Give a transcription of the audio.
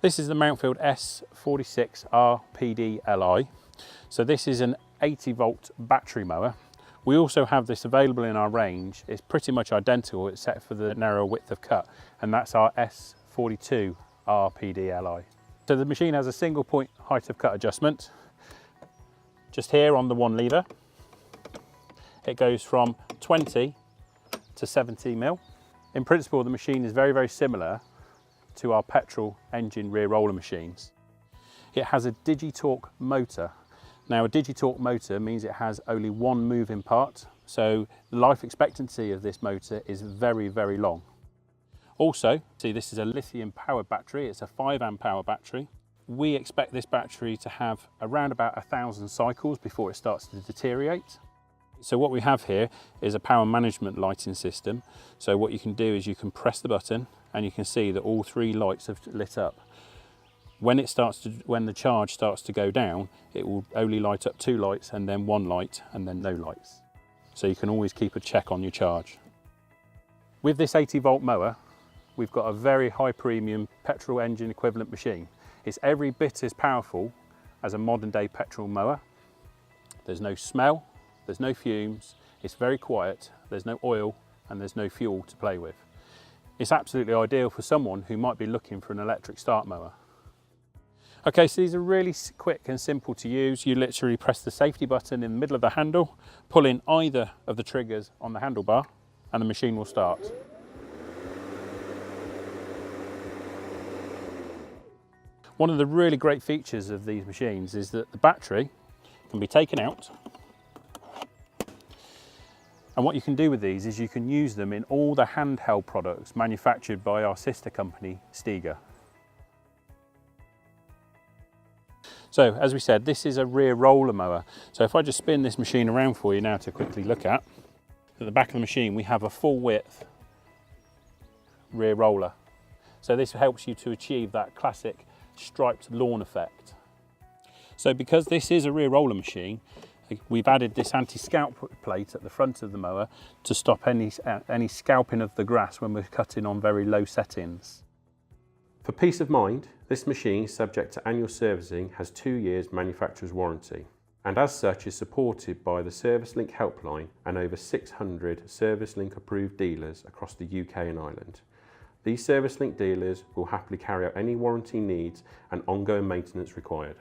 This is the Mountfield S46RPDLI. So this is an 80 volt battery mower. We also have this available in our range. It's pretty much identical except for the narrower width of cut, and that's our S42RPDLI. So the machine has a single point height of cut adjustment. Just here on the one lever. It goes from 20 to 70 mil. In principle, the machine is very, very similar to our petrol engine rear roller machines. It has a Digitorque motor. Now a Digitorque motor means it has only one moving part, so the life expectancy of this motor is very, very long. Also, see, this is a lithium powered battery. It's a 5 amp hour battery. We expect this battery to have around about 1,000 cycles before it starts to deteriorate. So what we have here is a power management lighting system. So what you can do is you can press the button and you can see that all 3 lights have lit up. When the charge starts to go down, it will only light up 2 lights and then 1 light and then no lights. So you can always keep a check on your charge. With this 80 volt mower, we've got a very high premium petrol engine equivalent machine. It's every bit as powerful as a modern day petrol mower. There's no smell, there's no fumes, it's very quiet, there's no oil and there's no fuel to play with. It's absolutely ideal for someone who might be looking for an electric start mower. Okay, so these are really quick and simple to use. You literally press the safety button in the middle of the handle, pull in either of the triggers on the handlebar and the machine will start. One of the really great features of these machines is that the battery can be taken out. And what you can do with these is you can use them in all the handheld products manufactured by our sister company, Stiga. So, as we said, this is a rear roller mower. So if I just spin this machine around for you now to quickly look at the back of the machine, we have a full width rear roller. So this helps you to achieve that classic striped lawn effect. So because this is a rear roller machine, we've added this anti-scalp plate at the front of the mower to stop any scalping of the grass when we're cutting on very low settings. For peace of mind, this machine, subject to annual servicing, has 2 years manufacturer's warranty, and as such is supported by the ServiceLink helpline and over 600 ServiceLink approved dealers across the UK and Ireland. These ServiceLink dealers will happily carry out any warranty needs and ongoing maintenance required.